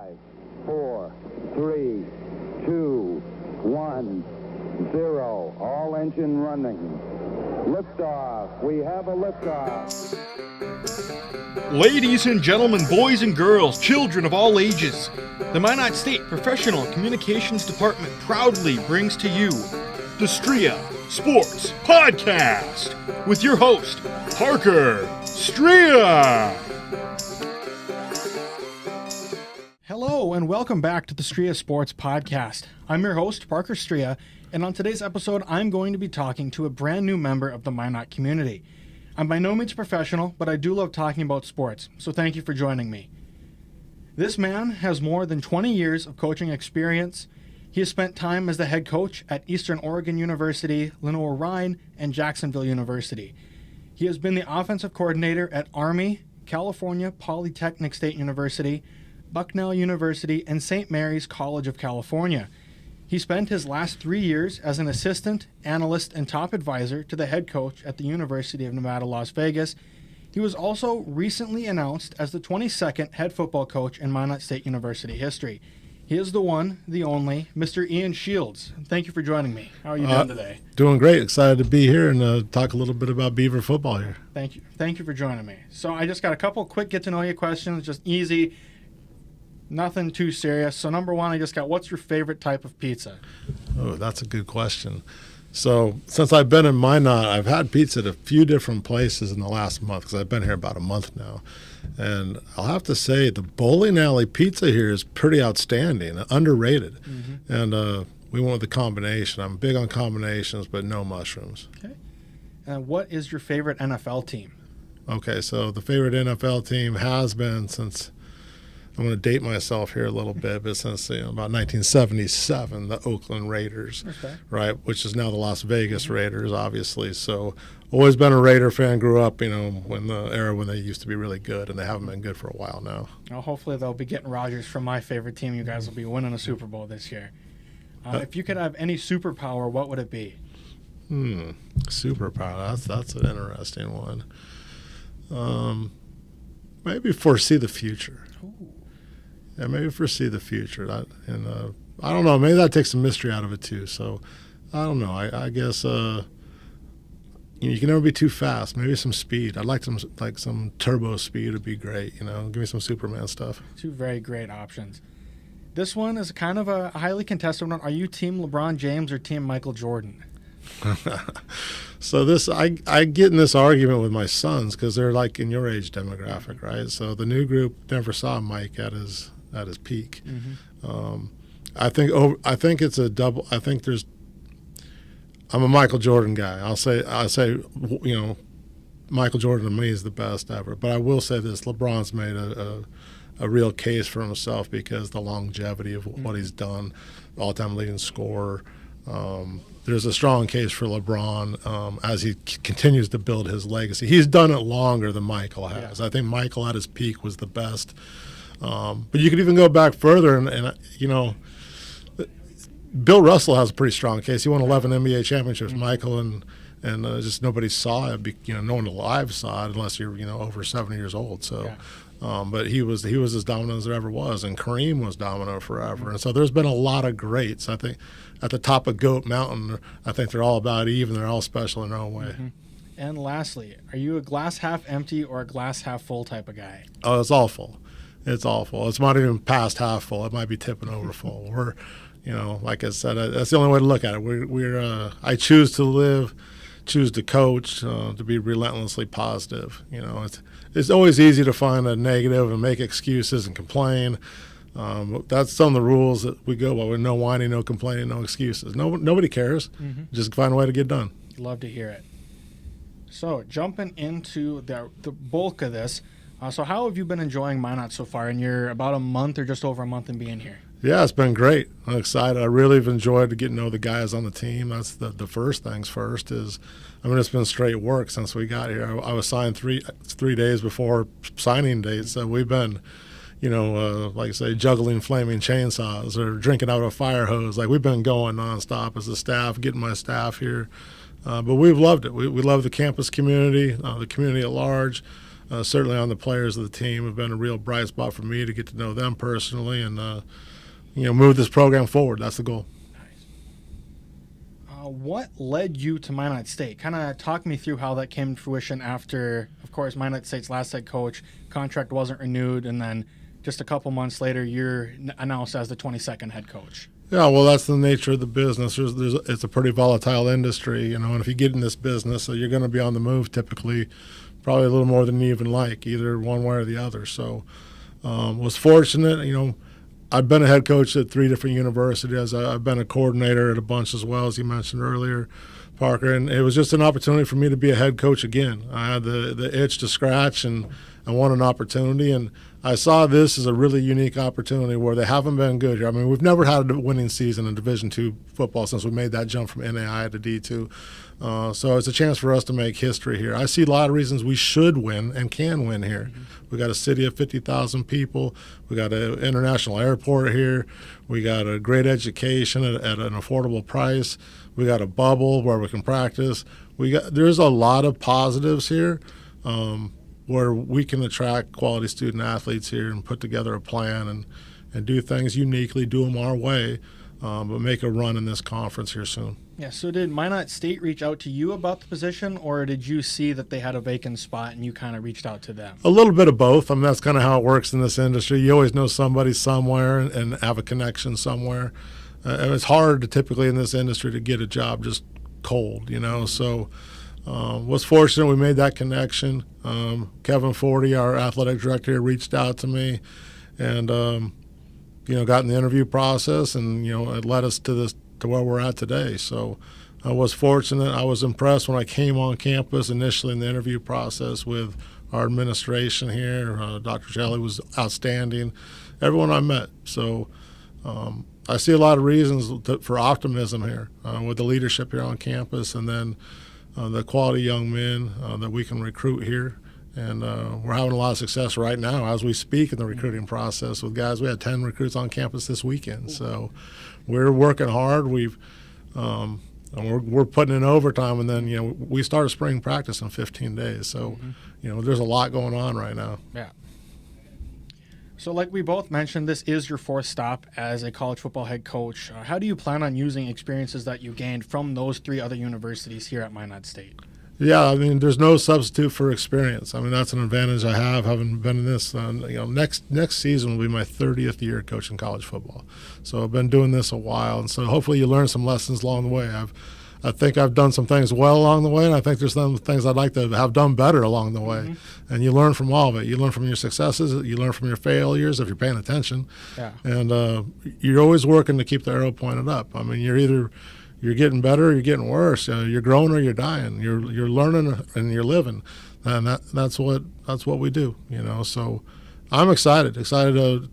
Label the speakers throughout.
Speaker 1: 5, 4, 3, 2, 1, 0. All engine running. Liftoff. We have a liftoff.
Speaker 2: Ladies and gentlemen, boys and girls, children of all ages, the Minot State Professional Communications Department proudly brings to you the Striha Sports Podcast with your host, Parker Striha. Hello and welcome back to the Striha Sports Podcast. I'm your host, Parker Striha, and on today's episode, I'm going to be talking to a brand new member of the Minot community. I'm by no means a professional, but I do love talking about sports, so thank you for joining me. This man has more than 20 years of coaching experience. He has spent time as the head coach at Eastern Oregon University, Lenoir-Rhyne, and Jacksonville University. He has been the offensive coordinator at Army, California Polytechnic State University, Bucknell University, and St. Mary's College of California. He spent his last 3 years as an assistant, analyst, and top advisor to the head coach at the University of Nevada, Las Vegas. He was also recently announced as the 22nd head football coach in Minot State University history. He is the one, the only, Mr. Ian Shields. Thank you for joining me. How are you doing today?
Speaker 3: Doing great. Excited to be here and talk a little bit about Beaver football here.
Speaker 2: Thank you. Thank you for joining me. So I just got a couple quick get-to-know-you questions, just easy. Nothing too serious. So number one, I just got, what's your favorite type of pizza?
Speaker 3: Oh, that's a good question. So since I've been in Minot, I've had pizza at a few different places in the last month because I've been here about a month now. And I'll have to say the bowling alley pizza here is pretty outstanding, underrated. Mm-hmm. And we went with the combination. I'm big on combinations, but no mushrooms.
Speaker 2: Okay. And what is your favorite NFL team?
Speaker 3: Okay, so the favorite NFL team has been since – I'm going to date myself here a little bit, but since about 1977, the Oakland Raiders, right, which is now the Las Vegas Raiders, obviously. So always been a Raider fan. Grew up, when the era when they used to be really good, and they haven't been good for a while now.
Speaker 2: Well, hopefully they'll be getting Rodgers from my favorite team. You guys will be winning a Super Bowl this year. If you could have any superpower, what would it be?
Speaker 3: Superpower. That's an interesting one. Maybe foresee the future.
Speaker 2: Ooh.
Speaker 3: Yeah, maybe foresee the future. I don't know. Maybe that takes some mystery out of it too. So I don't know. I guess you can never be too fast. Maybe some speed. I'd like some turbo speed would be great. Give me some Superman stuff.
Speaker 2: Two very great options. This one is kind of a highly contested one. Are you Team LeBron James or Team Michael Jordan?
Speaker 3: So I get in this argument with my sons because they're like in your age demographic, right? So the new group never saw Mike at his peak. Mm-hmm. I think it's a double. I think I'm a Michael Jordan guy. I'll say Michael Jordan to me is the best ever. But I will say this: LeBron's made a real case for himself because the longevity of what he's done, all-time leading scorer. There's a strong case for LeBron as he continues to build his legacy. He's done it longer than Michael has. Yeah. I think Michael at his peak was the best. But you could even go back further, and Bill Russell has a pretty strong case. He won 11 NBA championships. Mm-hmm. Michael and just nobody saw it. No one alive saw it unless you're over 70 years old. So. Yeah. But he was as dominant as there ever was, and Kareem was dominant forever. Mm-hmm. And so there's been a lot of greats. I think at the top of Goat Mountain, I think they're all about even. They're all special in their own way.
Speaker 2: Mm-hmm. And lastly, are you a glass half empty or a glass half full type of guy?
Speaker 3: Oh, it's all full. It's all full. It's not even past half full. It might be tipping over full. We're, like I said, that's the only way to look at it. I choose to coach, to be relentlessly positive. It's always easy to find a negative and make excuses and complain. That's some of the rules that we go by. With no whining, no complaining, no excuses. Nobody cares. Mm-hmm. Just find a way to get done.
Speaker 2: Love to hear it. So jumping into the bulk of this, so how have you been enjoying Minot so far? And you're about a month or just over a month in being here.
Speaker 3: Yeah, it's been great. I'm excited. I really have enjoyed getting to know the guys on the team. That's the first things first is, it's been straight work since we got here. I was signed three days before signing date, so we've been, like I say, juggling flaming chainsaws or drinking out of a fire hose. Like we've been going nonstop as a staff, getting my staff here. But we've loved it. We love the campus community, the community at large. certainly on the players of the team have been a real bright spot for me to get to know them personally and, move this program forward. That's the goal.
Speaker 2: What led you to Minot State? Kind of talk me through how that came to fruition after, of course, Minot State's last head coach contract wasn't renewed, and then just a couple months later, you're announced as the 22nd head coach.
Speaker 3: Yeah, well, that's the nature of the business. It's a pretty volatile industry, and if you get in this business, so you're going to be on the move typically, probably a little more than you even like, either one way or the other. So, was fortunate, I've been a head coach at 3 different universities. I've been a coordinator at a bunch as well, as you mentioned earlier, Parker. And it was just an opportunity for me to be a head coach again. I had the itch to scratch and I wanted an opportunity. And I saw this as a really unique opportunity where they haven't been good here. I mean, we've never had a winning season in Division II football since we made that jump from NAI to D2. So it's a chance for us to make history here. I see a lot of reasons we should win and can win here. Mm-hmm. We got a city of 50,000 people. We got an international airport here. We got a great education at an affordable price. We got a bubble where we can practice. There's a lot of positives here. Where we can attract quality student athletes here and put together a plan and do things uniquely, do them our way, but make a run in this conference here soon.
Speaker 2: Yeah, so did Minot State reach out to you about the position, or did you see that they had a vacant spot and you kind of reached out to them?
Speaker 3: A little bit of both. I mean, that's kind of how it works in this industry. You always know somebody somewhere and have a connection somewhere. And it's hard to typically in this industry to get a job just cold, so... was fortunate we made that connection. Kevin Forty, our athletic director here, reached out to me and, got in the interview process and, it led us to where we're at today. So I was fortunate. I was impressed when I came on campus initially in the interview process with our administration here. Dr. Shelley was outstanding. Everyone I met. So I see a lot of reasons for optimism here with the leadership here on campus and then the quality young men that we can recruit here. And we're having a lot of success right now as we speak in the recruiting process with guys. We had 10 recruits on campus this weekend. So we're working hard. And we're putting in overtime. And then, we started spring practice in 15 days. So, there's a lot going on right now.
Speaker 2: Yeah. So like we both mentioned, this is your 4th stop as a college football head coach. How do you plan on using experiences that you gained from those 3 other universities here at Minot State?
Speaker 3: Yeah, I mean, there's no substitute for experience. I mean, that's an advantage I have having been in this. Next season will be my 30th year coaching college football. So I've been doing this a while, and so hopefully you learn some lessons along the way. I think I've done some things well along the way, and I think there's some things I'd like to have done better along the way. Mm-hmm. And you learn from all of it. You learn from your successes. You learn from your failures if you're paying attention. Yeah. And you're always working to keep the arrow pointed up. I mean, you're getting better or you're getting worse. You're growing or you're dying. You're learning and you're living. And that's what we do, So I'm excited to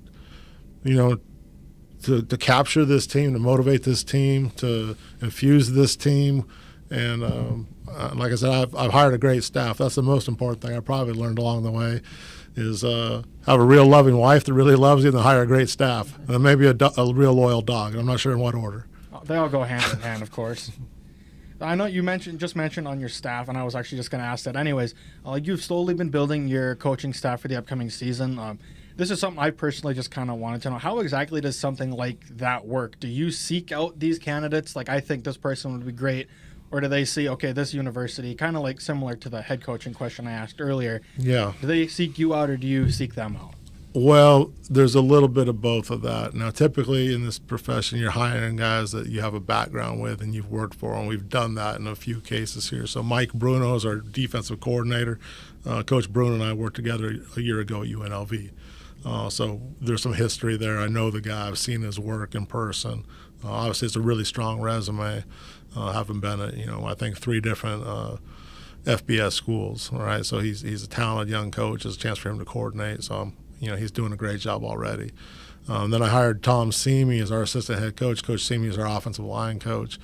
Speaker 3: to capture this team, to motivate this team, to infuse this team. And like I said, I've hired a great staff. That's the most important thing I probably learned along the way is have a real loving wife that really loves you and hire a great staff. And maybe a real loyal dog. And I'm not sure in what order.
Speaker 2: They all go hand in hand, of course. I know you just mentioned on your staff, and I was actually just going to ask that anyways. You've slowly been building your coaching staff for the upcoming season. This is something I personally just kind of wanted to know. How exactly does something like that work? Do you seek out these candidates? Like, I think this person would be great. Or do they see, okay, this university, kind of like similar to the head coaching question I asked earlier.
Speaker 3: Yeah.
Speaker 2: Do they seek you out or do you seek them out?
Speaker 3: Well, there's a little bit of both of that. Now, typically in this profession, you're hiring guys that you have a background with and you've worked for, and we've done that in a few cases here. So Mike Bruno is our defensive coordinator. Coach Bruno and I worked together a year ago at UNLV. So there's some history there. I know the guy. I've seen his work in person. Obviously, it's a really strong resume. Having been at, I think 3 different FBS schools, all right? So he's a talented young coach. There's a chance for him to coordinate. So he's doing a great job already. Then I hired Tom Seamy as our assistant head coach. Coach Seamy is our offensive line coach.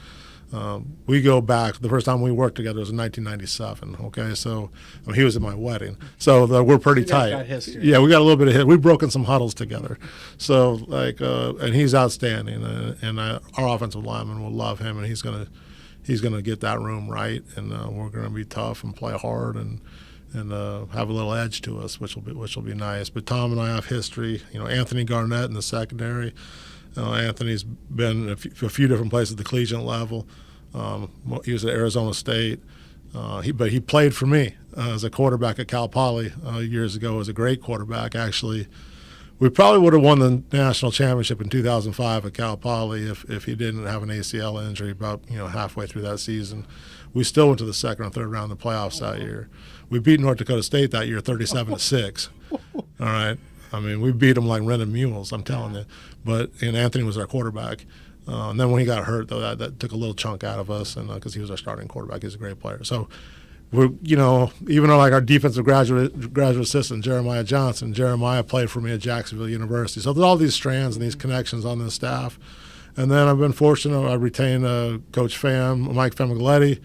Speaker 3: We go back. The first time we worked together was in 1997. Okay, so he was at my wedding. So we're pretty tight.
Speaker 2: Got history.
Speaker 3: Yeah, we got a little bit of history. We've broken some huddles together. So and he's outstanding. And our offensive lineman will love him, and he's gonna get that room right. And we're gonna be tough and play hard and have a little edge to us, which will be nice. But Tom and I have history. Anthony Garnett in the secondary. Anthony's been a few different places at the collegiate level. He was at Arizona State. But he played for me as a quarterback at Cal Poly years ago. As a great quarterback, actually. We probably would have won the national championship in 2005 at Cal Poly if he didn't have an ACL injury about halfway through that season. We still went to the second or third round of the playoffs that year. We beat North Dakota State that year 37-6. All right. I mean, we beat them like rented mules, I'm telling you. And Anthony was our quarterback. And then when he got hurt, though, that took a little chunk out of us, and because he was our starting quarterback, he's a great player. So we're, even though like our defensive graduate assistant Jeremiah Johnson, Jeremiah played for me at Jacksonville University. So there's all these strands and these connections on this staff. And then I've been fortunate. I retained Coach Mike Famigaletti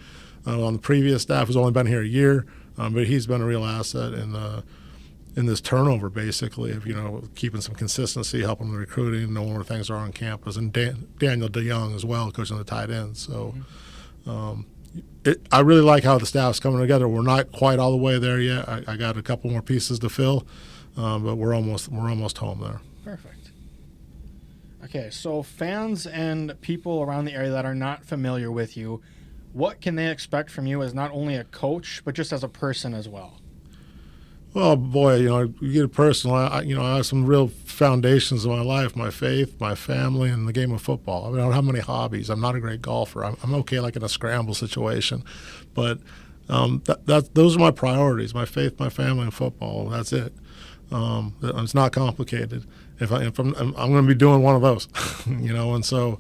Speaker 3: on the previous staff, who's only been here a year, but he's been a real asset in this turnover, basically, of keeping some consistency, helping the recruiting, knowing where things are on campus, and Daniel DeYoung as well, coaching the tight ends. So I really like how the staff's coming together. We're not quite all the way there yet. I got a couple more pieces to fill, but we're almost home there.
Speaker 2: Perfect. Okay, so fans and people around the area that are not familiar with you, what can they expect from you as not only a coach, but just as a person as well?
Speaker 3: Well, boy, you get personal. I have some real foundations in my life: my faith, my family, and the game of football. I mean, I don't have many hobbies. I'm not a great golfer. I'm okay, like in a scramble situation, but those are my priorities: my faith, my family, and football. That's it. It's not complicated. If I'm going to be doing one of those, and so.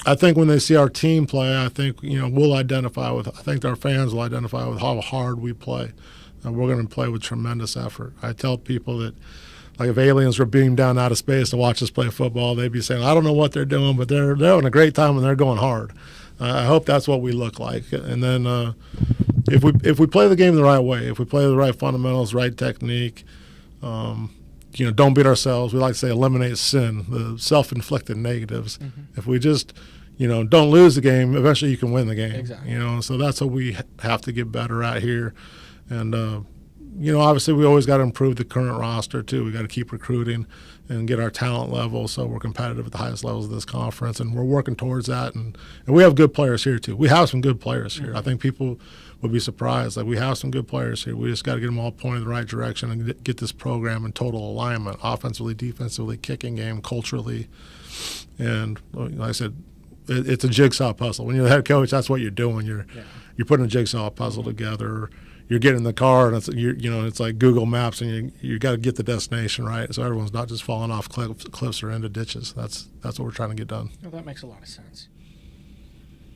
Speaker 3: I think when they see our team play, I think we'll identify with. I think our fans will identify with how hard we play. And we're going to play with tremendous effort. I tell people that, like, if aliens were beamed down out of space to watch us play football, they'd be saying, I don't know what they're doing, but they're having a great time and they're going hard. I hope that's what we look like. And then if we play the game the right way, if we play the right fundamentals, right technique, don't beat ourselves. We like to say eliminate sin, the self-inflicted negatives. Mm-hmm. If we just don't lose the game, eventually you can win the game.
Speaker 2: Exactly.
Speaker 3: So that's what we have to get better at here. And, obviously we always got to improve the current roster, too. We got to keep recruiting and get our talent level so we're competitive at the highest levels of this conference. And we're working towards that. And we have good players here, too. We have some good players here. Mm-hmm. I think people would be surprised. Like, we have some good players here. We just got to get them all pointed in the right direction and get this program in total alignment, offensively, defensively, kicking game, culturally. And like I said, it's a jigsaw puzzle. When you're the head coach, that's what you're doing. You're putting a jigsaw puzzle together. You're getting in the car, and it's like Google Maps, and you got to get the destination right, so everyone's not just falling off cliffs or into ditches. That's what we're trying to get done.
Speaker 2: Well, that makes a lot of sense.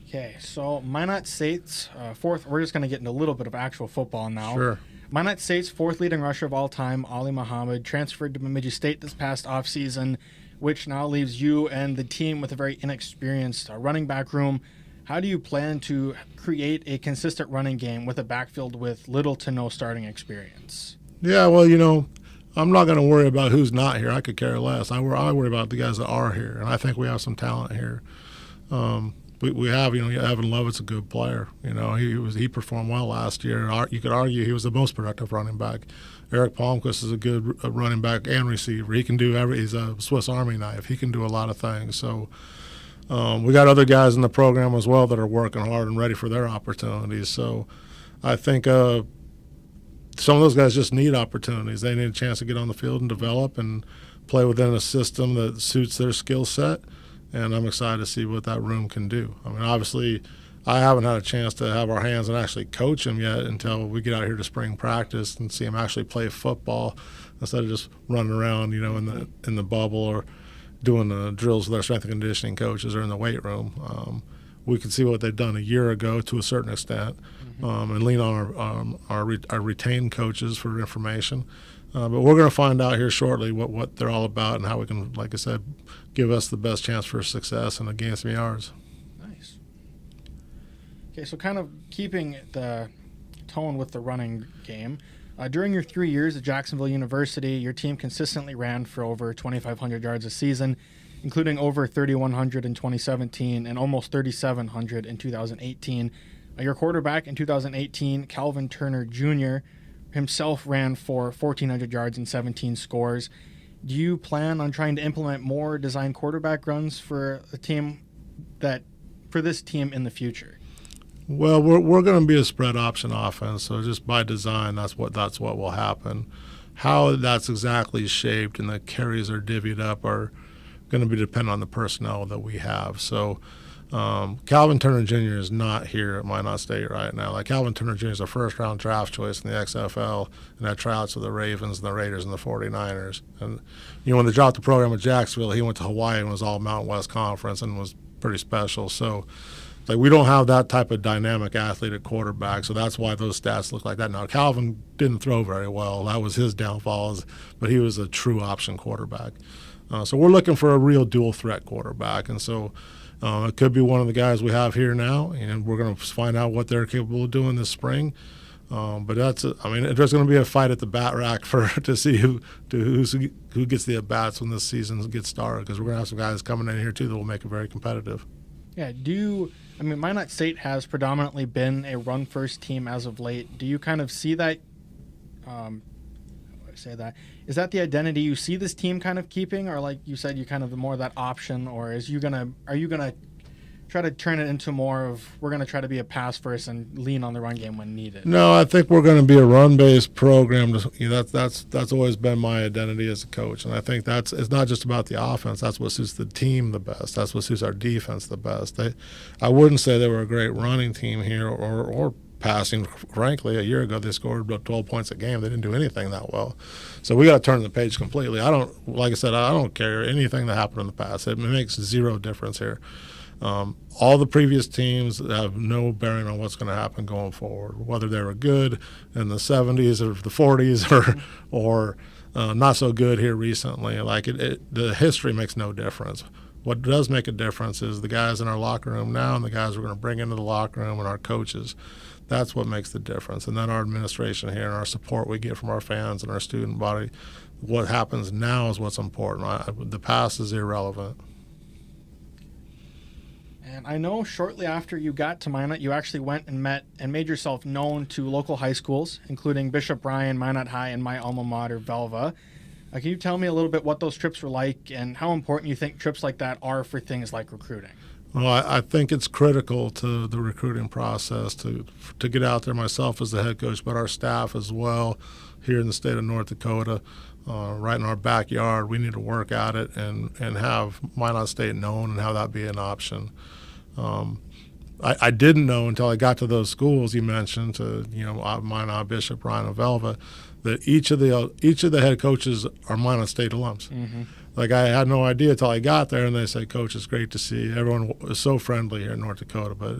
Speaker 2: Okay, so Minot State's fourth. We're just going to get into a little bit of actual football now.
Speaker 3: Sure.
Speaker 2: Minot State's fourth leading rusher of all time, Ali Muhammad, transferred to Bemidji State this past offseason, which now leaves you and the team with a very inexperienced running back room. How do you plan to create a consistent running game with a backfield with little to no starting experience?
Speaker 3: Yeah, well, I'm not going to worry about who's not here. I could care less. I worry about the guys that are here, and I think we have some talent here. We have, Evan Lovett's a good player. He performed well last year. You could argue he was the most productive running back. Eric Palmquist is a good running back and receiver. He can do he's a Swiss Army knife. He can do a lot of things. So. We got other guys in the program as well that are working hard and ready for their opportunities. So I think some of those guys just need opportunities. They need a chance to get on the field and develop and play within a system that suits their skill set. And I'm excited to see what that room can do. I mean, obviously, I haven't had a chance to have our hands and actually coach them yet until we get out here to spring practice and see them actually play football instead of just running around, in the bubble or doing the drills with our strength and conditioning coaches or in the weight room. We can see what they've done a year ago to a certain extent, and lean on our retained coaches for information. But we're going to find out here shortly what they're all about and how we can, like I said, give us the best chance for success and to gain some yards.
Speaker 2: Nice. Okay, so kind of keeping the tone with the running game, during your 3 years at Jacksonville University, your team consistently ran for over 2,500 yards a season, including over 3,100 in 2017 and almost 3,700 in 2018, Your quarterback in 2018, Calvin Turner Jr., himself ran for 1,400 yards and 17 scores. Do you plan on trying to implement more design quarterback runs for this team in the future?
Speaker 3: Well, we're going to be a spread option offense, so just by design, that's what will happen. How that's exactly shaped and the carries are divvied up are going to be dependent on the personnel that we have. So Calvin Turner Jr. is not here at Minot State right now. Like, Calvin Turner Jr. is a first-round draft choice in the XFL, and had tryouts with the Ravens and the Raiders and the 49ers. And, when they dropped the program at Jacksonville, he went to Hawaii and was all Mountain West Conference and was pretty special. So, like, we don't have that type of dynamic athlete at quarterback, so that's why those stats look like that. Now, Calvin didn't throw very well. That was his downfall, but he was a true option quarterback. So we're looking for a real dual-threat quarterback, and so it could be one of the guys we have here now, and we're going to find out what they're capable of doing this spring. But there's going to be a fight at the bat rack to see who gets the at-bats when this season gets started, because we're going to have some guys coming in here, too, that will make it very competitive.
Speaker 2: Yeah, Minot State has predominantly been a run-first team as of late. Do you kind of see that? Is that the identity you see this team kind of keeping, or like you said, you kind of the more that option, or are you gonna try to turn it into more of we're gonna try to be a pass first and lean on the run game when needed?
Speaker 3: No, I think we're going to be a run-based program. That's always been my identity as a coach, and I think it's not just about the offense. That's what suits the team the best. That's what suits our defense the best. I wouldn't say they were a great running team here or passing. Frankly, a year ago they scored about 12 points a game. They didn't do anything that well. So we got to turn the page completely. I don't care anything that happened in the past. It makes zero difference here. All the previous teams have no bearing on what's going to happen going forward, whether they were good in the 70s or the 40s or not so good here recently. The history makes no difference. What does make a difference is the guys in our locker room now and the guys we're going to bring into the locker room and our coaches. That's what makes the difference. And then our administration here and our support we get from our fans and our student body. What happens now is what's important. The past is irrelevant.
Speaker 2: And I know shortly after you got to Minot, you actually went and met and made yourself known to local high schools, including Bishop Bryan, Minot High, and my alma mater, Velva. Can you tell me a little bit what those trips were like and how important you think trips like that are for things like recruiting?
Speaker 3: Well, I think it's critical to the recruiting process to get out there myself as the head coach, but our staff as well here in the state of North Dakota, right in our backyard. We need to work at it and have Minot State known and have that be an option. I didn't know until I got to those schools you mentioned, Minot, Bishop, Bryan, and Velva, that each of the head coaches are Minot State alums. Mm-hmm. Like, I had no idea until I got there, and they said, "Coach, it's great to see you." Everyone is so friendly here in North Dakota, but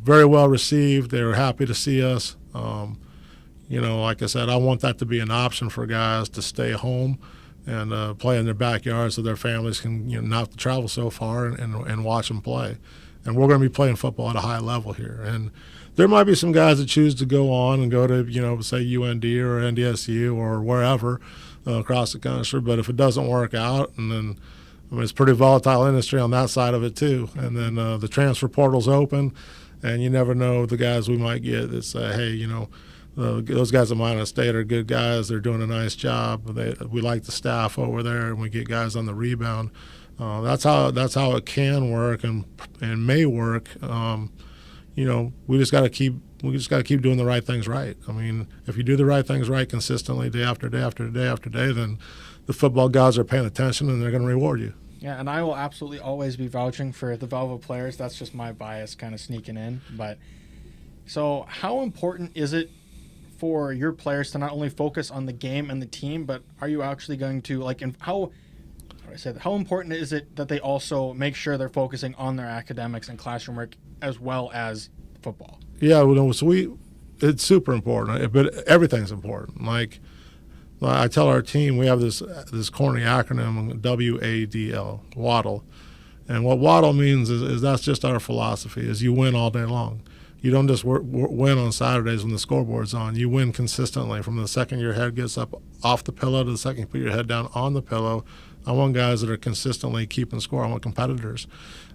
Speaker 3: very well received. They were happy to see us. Like I said, I want that to be an option for guys to stay home and play in their backyard so their families can not have to travel so far and watch them play. And we're going to be playing football at a high level here. And there might be some guys that choose to go on and go to, say UND or NDSU or wherever across the country. But if it doesn't work out, and then it's a pretty volatile industry on that side of it too. And then the transfer portal's open, and you never know the guys we might get that say, hey, those guys at Minot State are good guys. They're doing a nice job. We like the staff over there, and we get guys on the rebound. That's how it can work and may work. We just got to keep doing the right things right. I mean, if you do the right things right consistently, day after day after day after day, then the football gods are paying attention and they're going to reward you.
Speaker 2: Yeah, and I will absolutely always be vouching for the Velva players. That's just my bias kind of sneaking in. But so, how important is it for your players to not only focus on the game and the team, but are you actually going to how important is it that they also make sure they're focusing on their academics and classroom work as well as football?
Speaker 3: Yeah, it's super important, but everything's important. Like I tell our team, we have this corny acronym, WADL, Waddle, and what Waddle means is that's just our philosophy: is you win all day long. You don't just win on Saturdays when the scoreboard's on. You win consistently from the second your head gets up off the pillow to the second you put your head down on the pillow. I want guys that are consistently keeping score. I want competitors.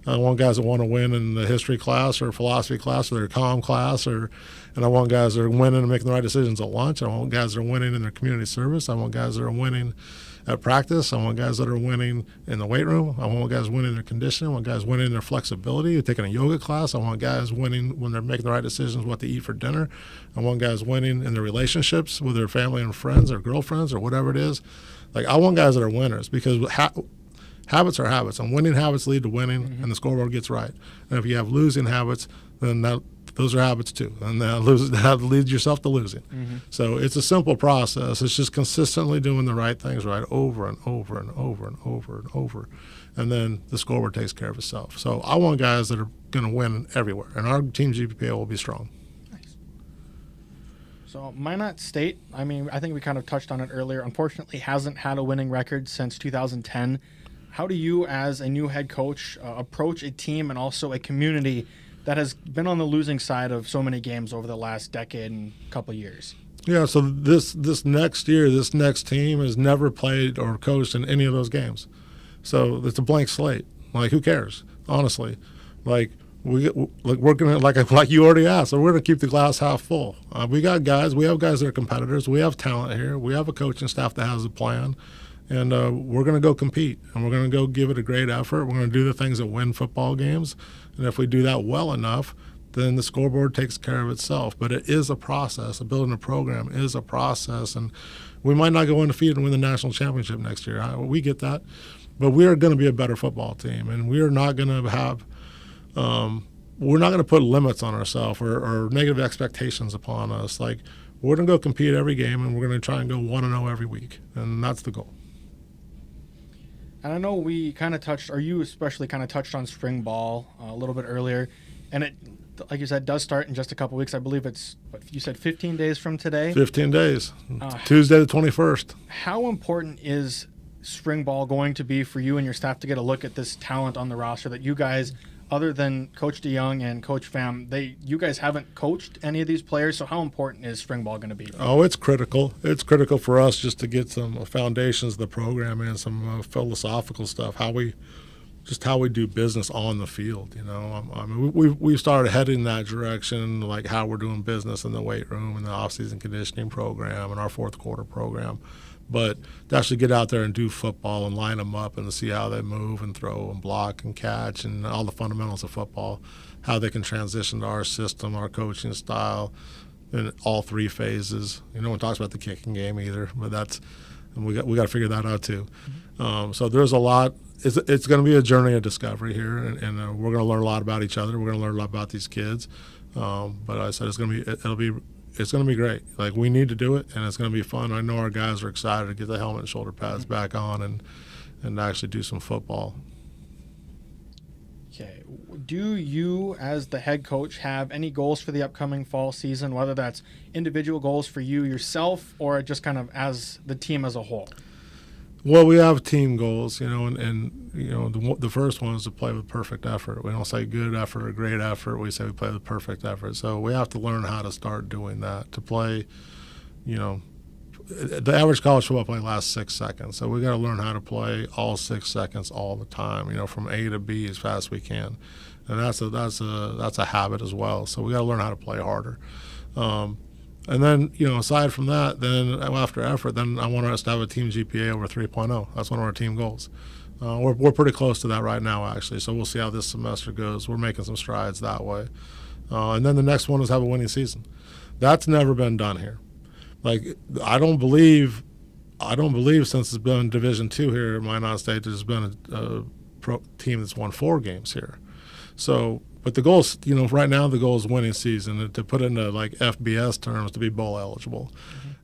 Speaker 3: I want guys that want to win in the history class or philosophy class or their comm class, and I want guys that are winning and making the right decisions at lunch. I want guys that are winning in their community service. I want guys that are winning at practice. I want guys that are winning in the weight room. I want guys winning their conditioning. I want guys winning in their flexibility. They're taking a yoga class. I want guys winning when they're making the right decisions, what to eat for dinner. I want guys winning in their relationships with their family and friends or girlfriends or whatever it is. Like, I want guys that are winners, because habits are habits, and winning habits lead to winning, and the scoreboard gets right. And if you have losing habits, then those are habits too, and that leads yourself to losing. So it's a simple process. It's just consistently doing the right things right over and over and over and over and over, and then the scoreboard takes care of itself. So I want guys that are going to win everywhere, and our team GPA will be strong.
Speaker 2: So Minot State, I mean, I think we kind of touched on it earlier, unfortunately hasn't had a winning record since 2010. How do you, as a new head coach, approach a team and also a community that has been on the losing side of so many games over the last decade and couple years?
Speaker 3: Yeah, so this next year, this next team has never played or coached in any of those games. So it's a blank slate. Like, who cares, honestly? Like, we're gonna, like you already asked, so we're gonna keep the glass half full. We have guys that are competitors. We have talent here. We have a coaching staff that has a plan, and we're gonna go compete, and we're gonna go give it a great effort. We're gonna do the things that win football games, and if we do that well enough, then the scoreboard takes care of itself. But it is a process. Building a program is a process, and we might not go undefeated and win the national championship next year. We get that, but we are going to be a better football team, and we are not going to have. We're not going to put limits on ourselves or negative expectations upon us. Like, we're going to go compete every game, and we're going to try and go 1-0 every week, and that's the goal.
Speaker 2: And I know we kind of touched, or you especially kind of touched on spring ball a little bit earlier, and it, like you said, does start in just a couple weeks. I believe it's, what you said, 15 days from today?
Speaker 3: 15 days, Tuesday the 21st.
Speaker 2: How important is spring ball going to be for you and your staff to get a look at this talent on the roster that you guys, other than Coach DeYoung and Coach Pham, you guys haven't coached any of these players, so how important is spring ball going to be?
Speaker 3: Oh, it's critical. It's critical for us just to get some foundations of the program and some philosophical stuff, how we do business on the field. You know, I mean, we've started heading that direction, like how we're doing business in the weight room and the off-season conditioning program and our fourth quarter program. But to actually get out there and do football and line them up and to see how they move and throw and block and catch and all the fundamentals of football, how they can transition to our system, our coaching style, in all three phases. You know, no one talks about the kicking game either, but we got to figure that out too. So there's a lot. It's going to be a journey of discovery here, and we're going to learn a lot about each other. We're going to learn a lot about these kids. But I said it's going to be great. Like, we need to do it, and it's going to be fun. I know our guys are excited to get the helmet and shoulder pads back on and actually do some football.
Speaker 2: Okay. Do you, as the head coach, have any goals for the upcoming fall season, whether that's individual goals for you yourself or just kind of as the team as a whole?
Speaker 3: Well, we have team goals, you know, and you know, the first one is to play with perfect effort. We don't say good effort or great effort. We say we play with perfect effort. So we have to learn how to start doing that, to play, you know, the average college football play lasts 6 seconds. So we got to learn how to play all 6 seconds all the time, you know, from A to B as fast as we can. And that's a habit as well. So we got to learn how to play harder. And then, you know, aside from that, then after effort, then I want us to have a team GPA over 3.0. That's one of our team goals. We're pretty close to that right now, actually. So we'll see how this semester goes. We're making some strides that way. And then the next one is have a winning season. That's never been done here. Like, I don't believe since it's been Division II here at Minot State, there's been a pro team that's won 4 games here. So. But the goal is, you know, right now the goal is winning season. To put it into like FBS terms, to be bowl eligible.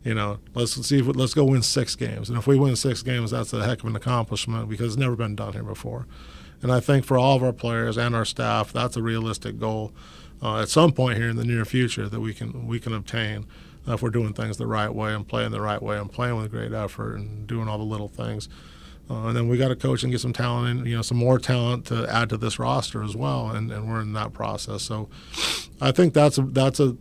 Speaker 3: You know, let's go win 6 games. And if we win 6 games, that's a heck of an accomplishment because it's never been done here before. And I think for all of our players and our staff, that's a realistic goal at some point here in the near future that we can obtain if we're doing things the right way and playing the right way and playing with great effort and doing all the little things. And then we got to coach and get some talent in, you know, some more talent to add to this roster as well, and we're in that process. So I think that's a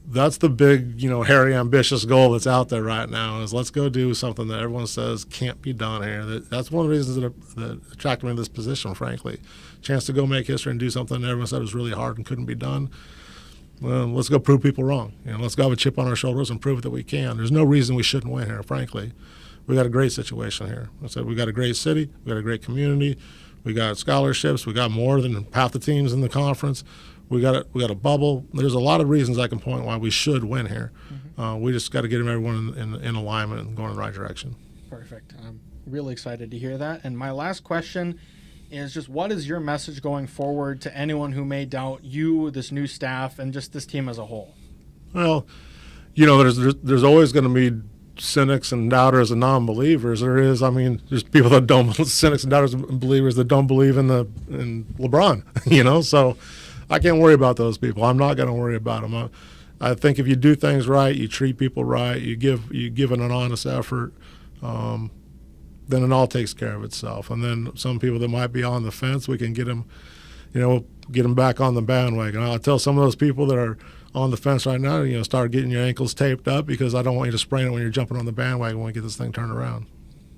Speaker 3: that's the big, hairy, ambitious goal that's out there right now is let's go do something that everyone says can't be done here. That's one of the reasons that attracted me to this position, frankly. Chance to go make history and do something that everyone said was really hard and couldn't be done. Well, let's go prove people wrong. Let's go have a chip on our shoulders and prove that we can. There's no reason we shouldn't win here, frankly. We got a great situation here. I said we got a great city, we got a great community, we got scholarships, we got more than half the teams in the conference. We got a bubble. There's a lot of reasons I can point why we should win here. Mm-hmm. We just got to get everyone in alignment and going in the right direction.
Speaker 2: Perfect. I'm really excited to hear that. And my last question is just what is your message going forward to anyone who may doubt you, this new staff, and just this team as a whole?
Speaker 3: Well, there's always going to be cynics and doubters and non-believers. There's people that don't, cynics and doubters and believers that don't believe in LeBron, so I can't worry about those people. I'm not going to worry about them. I think if you do things right, you treat people right, you give it an honest effort, then it all takes care of itself. And then some people that might be on the fence, we can get them back on the bandwagon. I'll tell some of those people that are on the fence right now, start getting your ankles taped up because I don't want you to sprain it when you're jumping on the bandwagon when we get this thing turned around.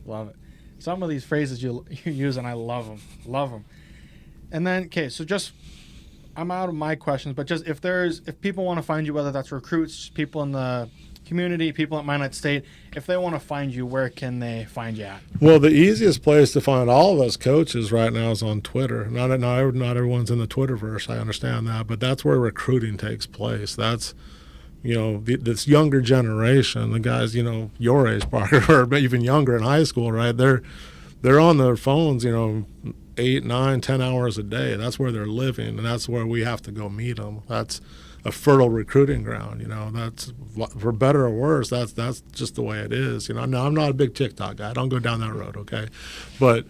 Speaker 2: Love it. Some of these phrases you're using, I love them. Love them. And then, okay, so just I'm out of my questions, but just if people want to find you, whether that's recruits, people in the community, people at Minot State, if they want to find you, where can they find you at?
Speaker 3: Well, the easiest place to find all of us coaches right now is on Twitter. Not everyone's in the Twitterverse, I understand that, but that's where recruiting takes place. That's, this younger generation, the guys, your age, Parker, or even younger in high school, right? They're on their phones, 8, 9, 10 hours a day. That's where they're living, and that's where we have to go meet them. That's a fertile recruiting ground. That's for better or worse. That's just the way it is. Now I'm not a big TikTok guy. I don't go down that road. Okay, but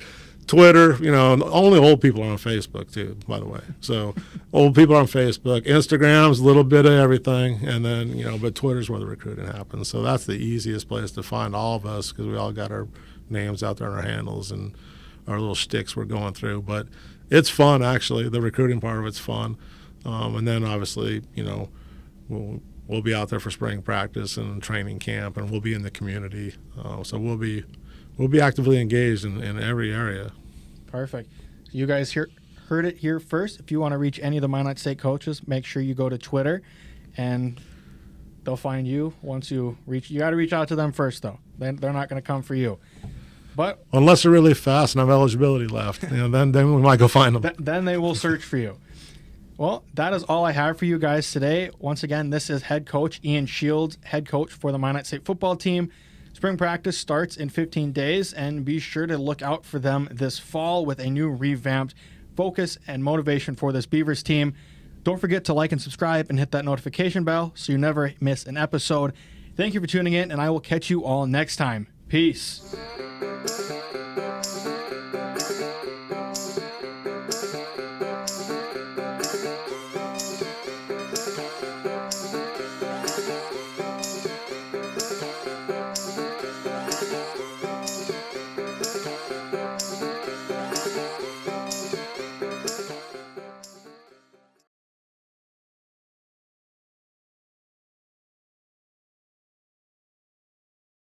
Speaker 3: Twitter. Only old people are on Facebook too. By the way, so old people are on Facebook. Instagram's a little bit of everything, and then but Twitter's where the recruiting happens. So that's the easiest place to find all of us because we all got our names out there and our handles and our little shticks we're going through. But it's fun, actually. The recruiting part of it's fun. And then obviously, we'll be out there for spring practice and training camp, and we'll be in the community. So we'll be actively engaged in every area.
Speaker 2: Perfect. You guys heard it here first. If you want to reach any of the Minot State coaches, make sure you go to Twitter, and they'll find you once you reach. You got to reach out to them first, though. They're not going to come for you. But
Speaker 3: unless they're really fast and have eligibility left, then we might go find them.
Speaker 2: Then they will search for you. Well, that is all I have for you guys today. Once again, this is head coach Ian Shields, head coach for the Minot State football team. Spring practice starts in 15 days, and be sure to look out for them this fall with a new revamped focus and motivation for this Beavers team. Don't forget to like and subscribe and hit that notification bell so you never miss an episode. Thank you for tuning in, and I will catch you all next time. Peace.